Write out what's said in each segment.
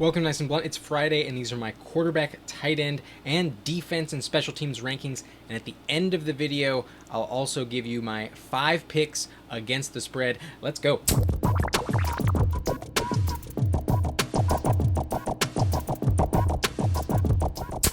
Welcome to Nice and Blunt. It's Friday, and these are my quarterback, tight end, and defense and special teams rankings. And at the end of the video, I'll also give you my 5 picks against the spread. Let's go.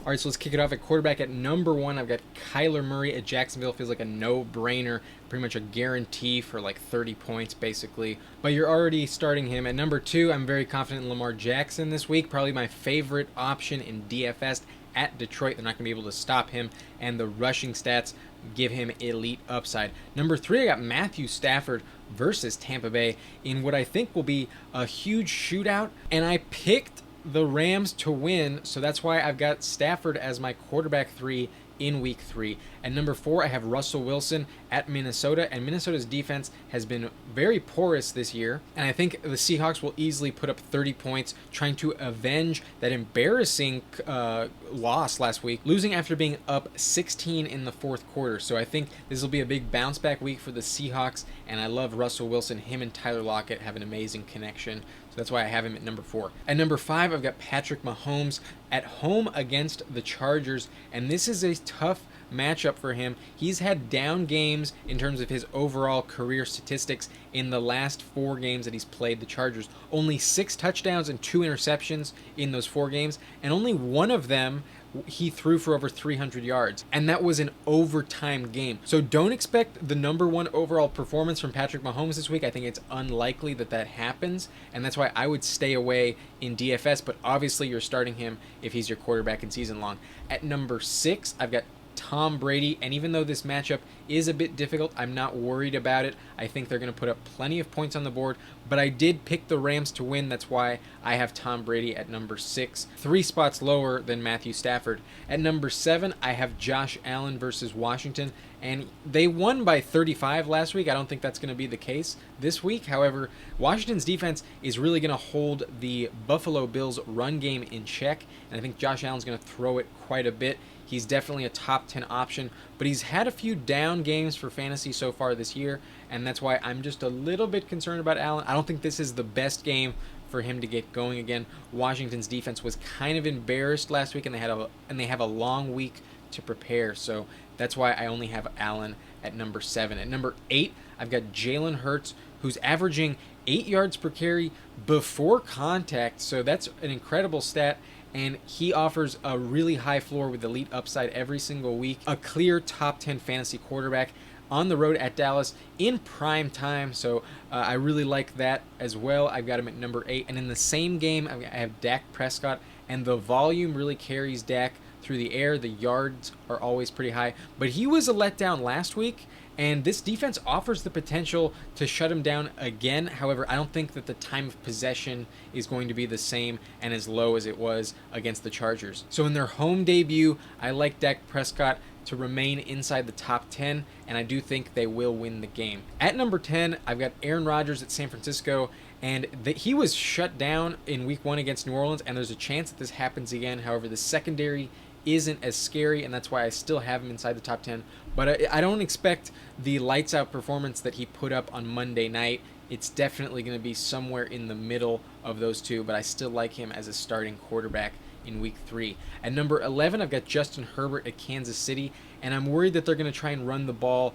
All right, so let's kick it off at quarterback. At number 1, I've got Kyler Murray at Jacksonville. Feels like a no-brainer, pretty much a guarantee for like 30 points, basically. But you're already starting him. At number 2, I'm very confident in Lamar Jackson this week. Probably my favorite option in DFS at Detroit. They're not going to be able to stop him, and the rushing stats give him elite upside. Number 3, I got Matthew Stafford versus Tampa Bay in what I think will be a huge shootout, and I picked the Rams to win, so that's why I've got Stafford as my quarterback 3 in week 3. At number 4, I have Russell Wilson at Minnesota, and Minnesota's defense has been very porous this year, and I think the Seahawks will easily put up 30 points trying to avenge that embarrassing loss last week, losing after being up 16 in the fourth quarter. So I think this will be a big bounce back week for the Seahawks, and I love Russell Wilson. Him and Tyler Lockett have an amazing connection, so that's why I have him at number 4. At number 5, I've got Patrick Mahomes at home against the Chargers, and this is a tough matchup for him. He's had down games in terms of his overall career statistics in the last 4 games that he's played the Chargers. Only 6 touchdowns and 2 interceptions in those 4 games, and only one of them he threw for over 300 yards, and that was an overtime game. So don't expect the number 1 overall performance from Patrick Mahomes this week. I think it's unlikely that that happens, and that's why I would stay away in DFS, but obviously you're starting him if he's your quarterback in season long. At number 6, I've got Tom Brady, and even though this matchup is a bit difficult, I'm not worried about it. I think they're going to put up plenty of points on the board, but I did pick the Rams to win. That's why I have Tom Brady at number 6, 3 spots lower than Matthew Stafford. At number 7, I have Josh Allen versus Washington, and they won by 35 last week. I don't think that's going to be the case this week. However, Washington's defense is really going to hold the Buffalo Bills run game in check, and I think Josh Allen's going to throw it quite a bit. He's definitely a top 10 option, but he's had a few down games for fantasy so far this year, and that's why I'm just a little bit concerned about Allen. I don't think this is the best game for him to get going again. Washington's defense was kind of embarrassed last week, and they have a long week to prepare, so that's why I only have Allen at number 7. At number 8, I've got Jalen Hurts, who's averaging 8 yards per carry before contact, so that's an incredible stat. And he offers a really high floor with elite upside every single week. A clear top 10 fantasy quarterback on the road at Dallas in prime time. So I really like that as well. I've got him at number 8. And in the same game, I have Dak Prescott. And the volume really carries Dak through the air. The yards are always pretty high. But he was a letdown last week, and this defense offers the potential to shut him down again. However, I don't think that the time of possession is going to be the same and as low as it was against the Chargers. So in their home debut, I like Dak Prescott to remain inside the top 10, and I do think they will win the game. At number 10, I've got Aaron Rodgers at San Francisco, and he was shut down in week 1 against New Orleans, and there's a chance that this happens again. However, the secondary isn't as scary, and that's why I still have him inside the top 10. But I don't expect the lights out performance that he put up on Monday night. It's definitely going to be somewhere in the middle of those two, but I still like him as a starting quarterback in week 3. At number 11, I've got Justin Herbert at Kansas City, and I'm worried that they're going to try and run the ball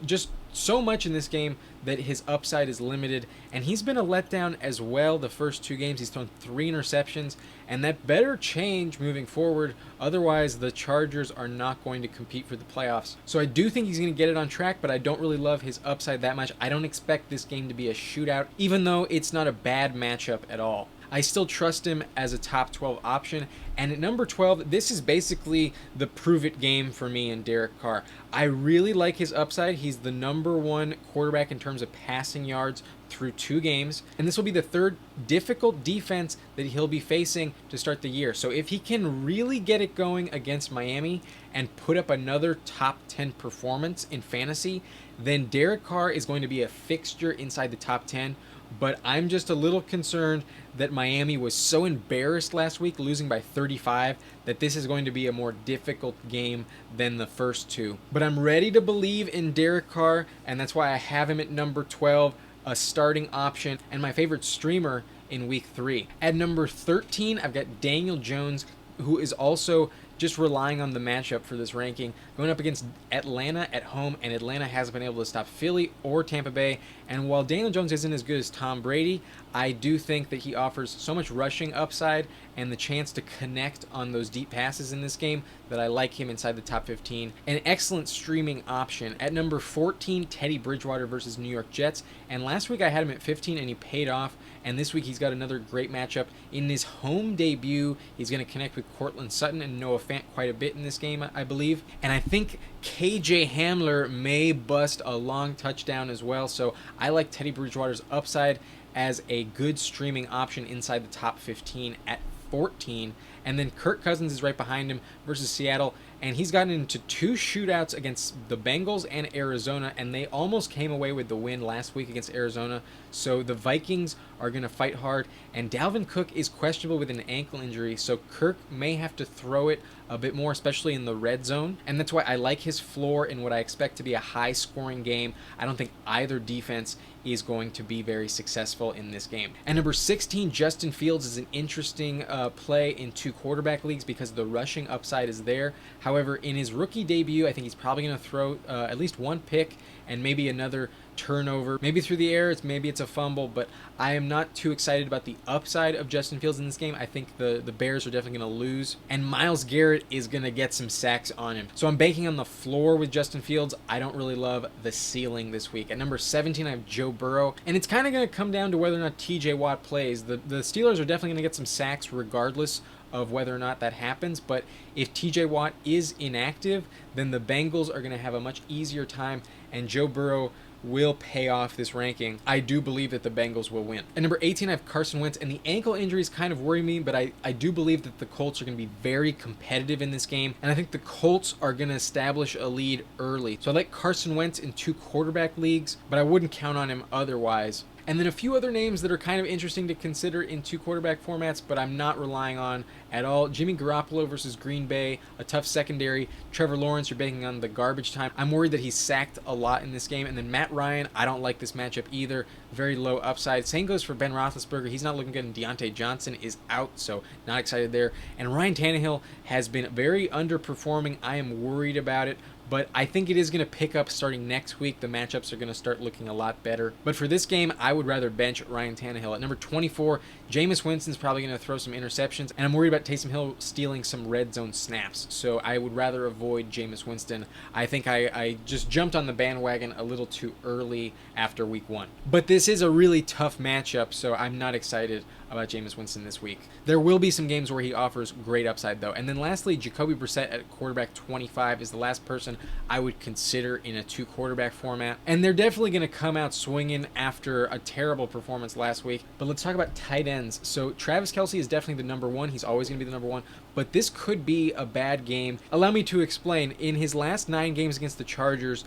just so much in this game that his upside is limited, and he's been a letdown as well. The first 2 games he's thrown 3 interceptions, and that better change moving forward. Otherwise, the Chargers are not going to compete for the playoffs. So I do think he's going to get it on track, but I don't really love his upside that much. I don't expect this game to be a shootout, even though it's not a bad matchup at all. I still trust him as a top 12 option. And at number 12, this is basically the prove-it game for me and Derek Carr. I really like his upside. He's the number 1 quarterback in terms of passing yards through 2 games. And this will be the 3rd difficult defense that he'll be facing to start the year. So if he can really get it going against Miami and put up another top 10 performance in fantasy, then Derek Carr is going to be a fixture inside the top 10. But I'm just a little concerned that Miami was so embarrassed last week, losing by 35, that this is going to be a more difficult game than the first 2. But I'm ready to believe in Derek Carr, and that's why I have him at number 12, a starting option. And my favorite streamer in week 3. At number 13, I've got Daniel Jones, who is also just relying on the matchup for this ranking, going up against Atlanta at home, and Atlanta hasn't been able to stop Philly or Tampa Bay. And while Daniel Jones isn't as good as Tom Brady, I do think that he offers so much rushing upside and the chance to connect on those deep passes in this game that I like him inside the top 15. An excellent streaming option. At number 14, Teddy Bridgewater versus New York Jets. And last week I had him at 15 and he paid off. And this week he's got another great matchup. In his home debut, he's going to connect with Cortland Sutton and Noah Fant quite a bit in this game, I believe. And I think KJ Hamler may bust a long touchdown as well. So I like Teddy Bridgewater's upside as a good streaming option inside the top 15 at 14. And then Kirk Cousins is right behind him versus Seattle, and he's gotten into 2 shootouts against the Bengals and Arizona, and they almost came away with the win last week against Arizona. So the Vikings are going to fight hard, and Dalvin Cook is questionable with an ankle injury, so Kirk may have to throw it a bit more, especially in the red zone, and that's why I like his floor in what I expect to be a high-scoring game. I don't think either defense is going to be very successful in this game. And number 16, Justin Fields is an interesting play in 2 quarterback leagues because the rushing upside is there. However, in his rookie debut, I think he's probably going to throw at least 1 pick and maybe another turnover, maybe through the air, maybe it's a fumble, but I am not too excited about the upside of Justin Fields in this game. I think the Bears are definitely going to lose, and Myles Garrett is going to get some sacks on him. So I'm banking on the floor with Justin Fields. I don't really love the ceiling this week. At number 17, I have Joe Burrow, and it's kind of going to come down to whether or not TJ Watt plays. The Steelers are definitely going to get some sacks regardless of whether or not that happens, but if TJ Watt is inactive, then the Bengals are going to have a much easier time, and Joe Burrow will pay off this ranking. I do believe that the Bengals will win. At number 18, I have Carson Wentz, and the ankle injuries kind of worry me, but I do believe that the Colts are going to be very competitive in this game, and I think the Colts are going to establish a lead early. So I like Carson Wentz in 2 quarterback leagues, but I wouldn't count on him otherwise. And then a few other names that are kind of interesting to consider in 2 quarterback formats, but I'm not relying on at all. Jimmy Garoppolo versus Green Bay, a tough secondary. Trevor Lawrence, you're banking on the garbage time. I'm worried that he's sacked a lot in this game. And then Matt Ryan, I don't like this matchup either. Very low upside. Same goes for Ben Roethlisberger. He's not looking good, and Deontay Johnson is out, so not excited there. And Ryan Tannehill has been very underperforming. I am worried about it, but I think it is going to pick up starting next week. The matchups are going to start looking a lot better. But for this game, I would rather bench Ryan Tannehill. At number 24, Jameis Winston's probably going to throw some interceptions, and I'm worried about Taysom Hill stealing some red zone snaps, so I would rather avoid Jameis Winston. I think I just jumped on the bandwagon a little too early after week 1. But this is a really tough matchup, so I'm not excited about Jameis Winston this week. There will be some games where he offers great upside, though. And then lastly, Jacoby Brissett at quarterback 25 is the last person I would consider in a 2 quarterback format. And they're definitely going to come out swinging after a terrible performance last week. But let's talk about tight ends. So Travis Kelce is definitely the number 1. He's always going to be the number 1. But this could be a bad game. Allow me to explain. In his last 9 games against the Chargers,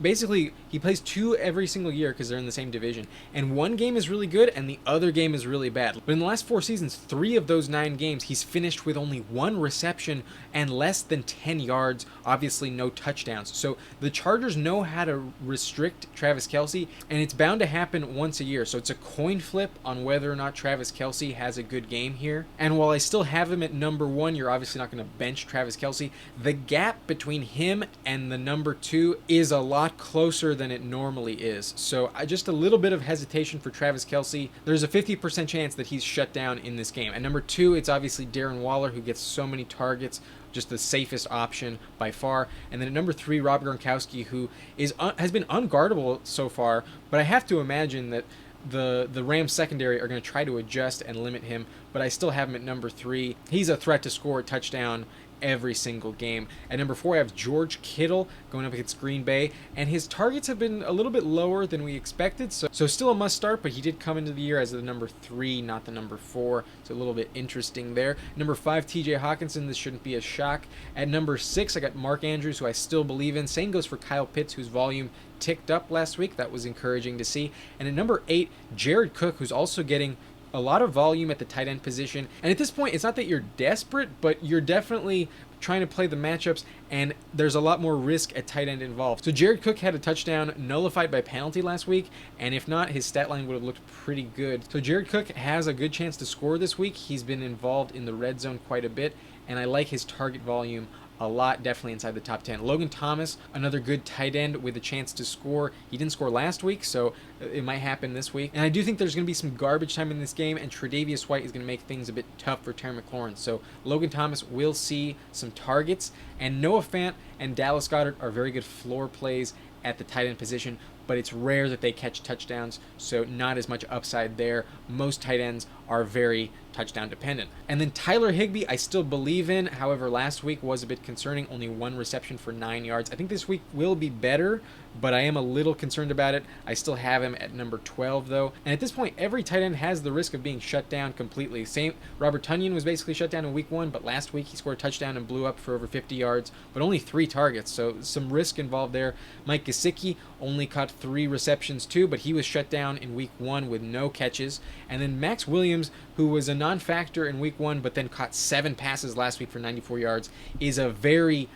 basically, he plays 2 every single year because they're in the same division. And 1 game is really good and the other game is really bad. But in the last 4 seasons, 3 of those 9 games, he's finished with only 1 reception and less than 10 yards. Obviously, no touchdowns. So the Chargers know how to restrict Travis Kelce, and it's bound to happen once a year. So it's a coin flip on whether or not Travis Kelce has a good game here. And while I still have him at number 1, you're obviously not going to bench Travis Kelce. The gap between him and the number 2 is a lot closer than it normally is. So just a little bit of hesitation for Travis Kelce. There's a 50% chance that he's shut down in this game. At number 2, it's obviously Darren Waller, who gets so many targets, just the safest option by far. And then at number 3, Rob Gronkowski, who has been unguardable so far, but I have to imagine that the Rams secondary are going to try to adjust and limit him, but I still have him at number 3. He's a threat to score a touchdown every single game. At number 4, I have George Kittle going up against Green Bay, and his targets have been a little bit lower than we expected, so still a must start, but he did come into the year as the number 3, not the number 4, so a little bit interesting there. Number 5, TJ Hawkinson, this shouldn't be a shock. At number 6, I got Mark Andrews, who I still believe in. Same goes for Kyle Pitts, whose volume ticked up last week. That was encouraging to see. And at number 8, Jared Cook, who's also getting a lot of volume at the tight end position. And at this point, it's not that you're desperate, but you're definitely trying to play the matchups, and there's a lot more risk at tight end involved. So Jared Cook had a touchdown nullified by penalty last week, and if not, his stat line would have looked pretty good. So Jared Cook has a good chance to score this week. He's been involved in the red zone quite a bit, and I like his target volume a lot, definitely inside the top 10. Logan Thomas, another good tight end with a chance to score. He didn't score last week, so it might happen this week. And I do think there's going to be some garbage time in this game, and Tre'Davious White is going to make things a bit tough for Terry McLaurin. So Logan Thomas will see some targets, and Noah Fant and Dallas Goedert are very good floor plays at the tight end position, but it's rare that they catch touchdowns, so not as much upside there. Most tight ends are very touchdown dependent. And then Tyler Higbee, I still believe in. However, last week was a bit concerning, only 1 reception for 9 yards. I think this week will be better, but I am a little concerned about it. I still have him at number 12, though. And at this point, every tight end has the risk of being shut down completely. Same, Robert Tonyan was basically shut down in week 1, but last week he scored a touchdown and blew up for over 50 yards, but only 3 targets, so some risk involved there. Mike Gesicki only caught 3 receptions too, but he was shut down in week 1 with no catches. And then Max Williams, who was a non-factor in week 1, but then caught 7 passes last week for 94 yards, is a very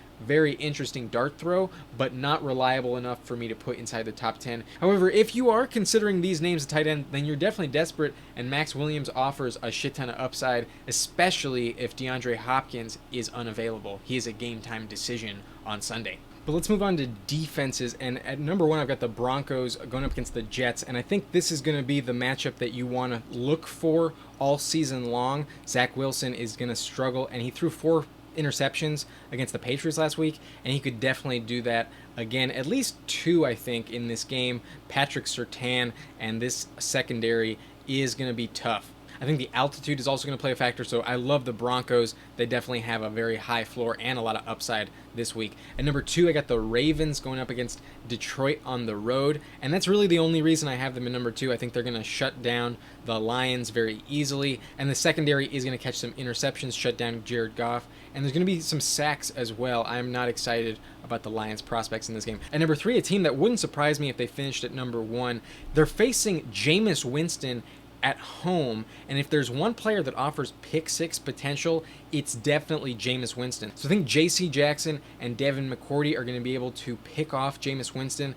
interesting dart throw, but not reliable enough for me to put inside the top 10. However, if you are considering these names at tight end, then you're definitely desperate, and Max Williams offers a shit ton of upside, especially if DeAndre Hopkins is unavailable. He is a game time decision on Sunday. But let's move on to defenses, and at number 1 I've got the Broncos going up against the Jets, and I think this is going to be the matchup that you want to look for all season long. Zach Wilson is going to struggle, and he threw 4 interceptions against the Patriots last week, and he could definitely do that again, at least 2 I think in this game. Patrick Surtain and this secondary is going to be tough. I think the altitude is also going to play a factor, so I love the Broncos. They definitely have a very high floor and a lot of upside this week. At number 2, I got the Ravens going up against Detroit on the road, and that's really the only reason I have them in number 2. I think they're going to shut down the Lions very easily, and the secondary is going to catch some interceptions, shut down Jared Goff, and there's going to be some sacks as well. I'm not excited about the Lions' prospects in this game. At number 3, a team that wouldn't surprise me if they finished at number 1. They're facing Jameis Winston at home, and if there's one player that offers pick 6 potential, it's definitely Jameis Winston. So I think J.C. Jackson and Devin McCourty are going to be able to pick off Jameis Winston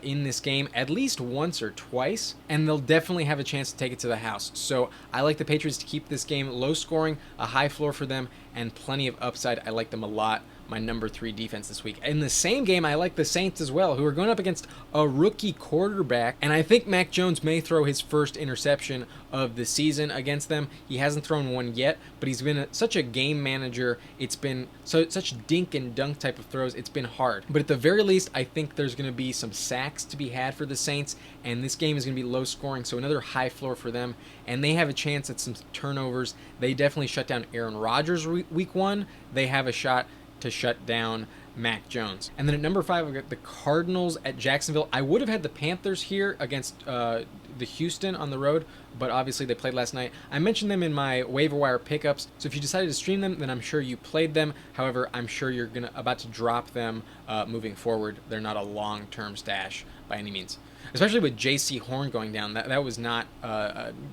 in this game at least once or twice, and they'll definitely have a chance to take it to the house. So I like the Patriots to keep this game low scoring, a high floor for them, and plenty of upside. I like them a lot. My number 3 defense this week. In the same game, I like the Saints as well, who are going up against a rookie quarterback, and I think Mac Jones may throw his first interception of the season against them. He hasn't thrown one yet, but he's been such a game manager. It's been such dink and dunk type of throws. It's been hard. But at the very least, I think there's going to be some sacks to be had for the Saints, and this game is going to be low scoring, so another high floor for them, and they have a chance at some turnovers. They definitely shut down Aaron Rodgers week 1. They have a shot to shut down Mac Jones. And then at number 5, I've got the Cardinals at Jacksonville. I would have had the Panthers here against the Houston on the road, but obviously they played last night. I mentioned them in my waiver wire pickups, so if you decided to stream them, then I'm sure you played them. However, I'm sure you're about to drop them moving forward. They're not a long-term stash by any means. Especially with J.C. Horn going down, that was not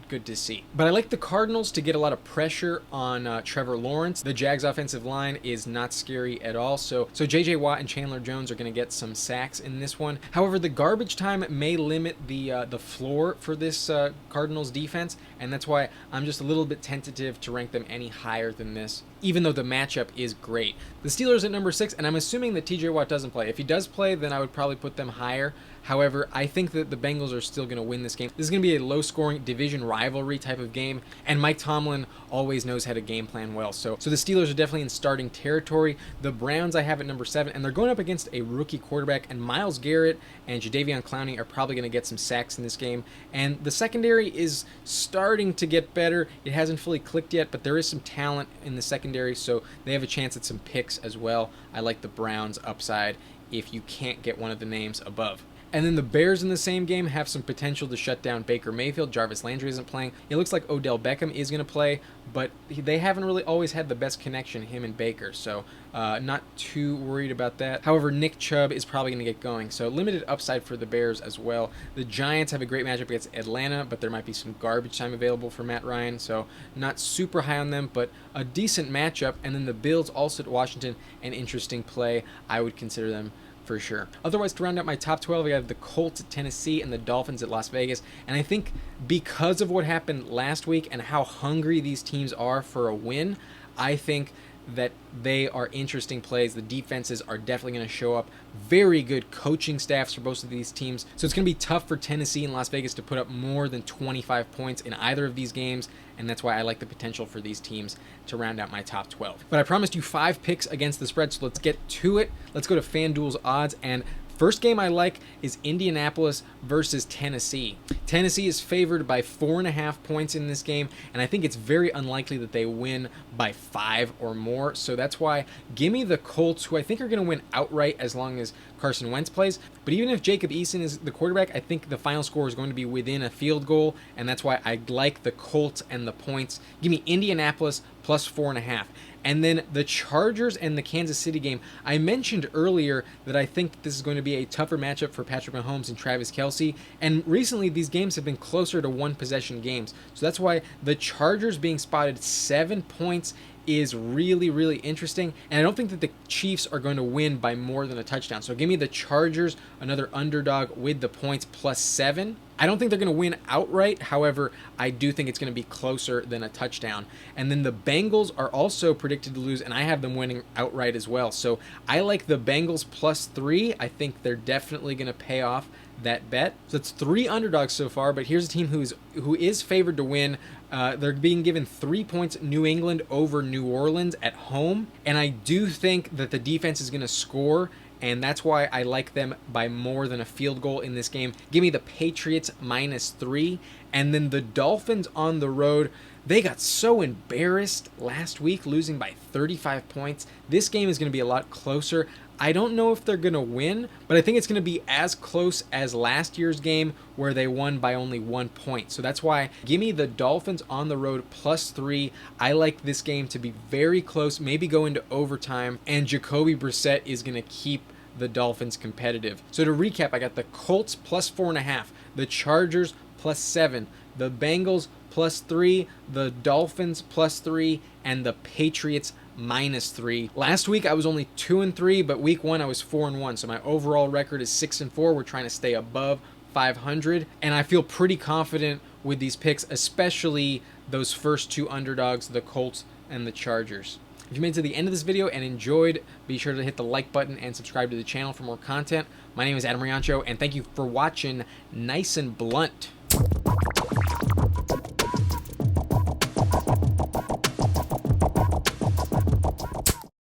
good to see. But I like the Cardinals to get a lot of pressure on Trevor Lawrence. The Jags' offensive line is not scary at all, so J.J. Watt and Chandler Jones are going to get some sacks in this one. However, the garbage time may limit the floor for this Cardinals defense, and that's why I'm just a little bit tentative to rank them any higher than this, even though the matchup is great. The Steelers at number 6, and I'm assuming that T.J. Watt doesn't play. If he does play, then I would probably put them higher. However, I think that the Bengals are still going to win this game. This is going to be a low-scoring division rivalry type of game, and Mike Tomlin always knows how to game plan well. So the Steelers are definitely in starting territory. The Browns I have at number 7, and they're going up against a rookie quarterback, and Myles Garrett and Jadeveon Clowney are probably going to get some sacks in this game. And the secondary is starting to get better. It hasn't fully clicked yet, but there is some talent in the secondary, so they have a chance at some picks as well. I like the Browns' upside if you can't get one of the names above. And then the Bears in the same game have some potential to shut down Baker Mayfield. Jarvis Landry isn't playing. It looks like Odell Beckham is going to play, but they haven't really always had the best connection, him and Baker, so not too worried about that. However, Nick Chubb is probably going to get going, so limited upside for the Bears as well. The Giants have a great matchup against Atlanta, but there might be some garbage time available for Matt Ryan, so not super high on them, but a decent matchup. And then the Bills also at Washington, an interesting play. I would consider them for sure. Otherwise, to round out my top 12, I have the Colts at Tennessee and the Dolphins at Las Vegas. And I think because of what happened last week and how hungry these teams are for a win, I think that they are interesting plays. The defenses are definitely going to show up. Very good coaching staffs for both of these teams. So it's going to be tough for Tennessee and Las Vegas to put up more than 25 points in either of these games, and that's why I like the potential for these teams to round out my top 12. But I promised you 5 picks against the spread, so let's get to it. Let's go to FanDuel's odds, and first game I like is Indianapolis versus Tennessee. Tennessee is favored by 4.5 points in this game, and I think it's very unlikely that they win by 5 or more. So that's why give me the Colts, who I think are going to win outright as long as Carson Wentz plays. But even if Jacob Eason is the quarterback, I think the final score is going to be within a field goal, and that's why I like the Colts and the points. Give me Indianapolis plus 4.5. And then the Chargers and the Kansas City game. I mentioned earlier that I think this is going to be a tougher matchup for Patrick Mahomes and Travis Kelce. And recently these games have been closer to one-possession games. So that's why the Chargers being spotted 7 points is really, really interesting. And I don't think that the Chiefs are going to win by more than a touchdown. So give me the Chargers, another underdog with the points plus 7. I don't think they're going to win outright. However, I do think it's going to be closer than a touchdown. And then the Bengals are also predicted to lose, and I have them winning outright as well. So I like the Bengals plus 3. I think they're definitely going to pay off that bet. So it's 3 underdogs so far, but here's a team who is favored to win. They're being given 3 points, New England over New Orleans at home. And I do think that the defense is going to score, and that's why I like them by more than a field goal in this game. Give me the Patriots minus 3. And then the Dolphins on the road. They got so embarrassed last week, losing by 35 points. This game is going to be a lot closer. I don't know if they're going to win, but I think it's going to be as close as last year's game where they won by only 1 point. So that's why give me the Dolphins on the road plus 3. I like this game to be very close, maybe go into overtime, and Jacoby Brissett is going to keep the Dolphins competitive. So to recap, I got the Colts plus 4.5, the Chargers plus 7, the Bengals plus 3, the Dolphins plus 3, and the Patriots minus 3. Last week I was only 2-3, but week 1 I was 4-1. So my overall record is 6-4. We're trying to stay above 500, and I feel pretty confident with these picks, especially those first 2 underdogs, the Colts and the Chargers. If you made it to the end of this video and enjoyed, be sure to hit the like button and subscribe to the channel for more content. My name is Adam Riancho, and thank you for watching Nice and Blunt.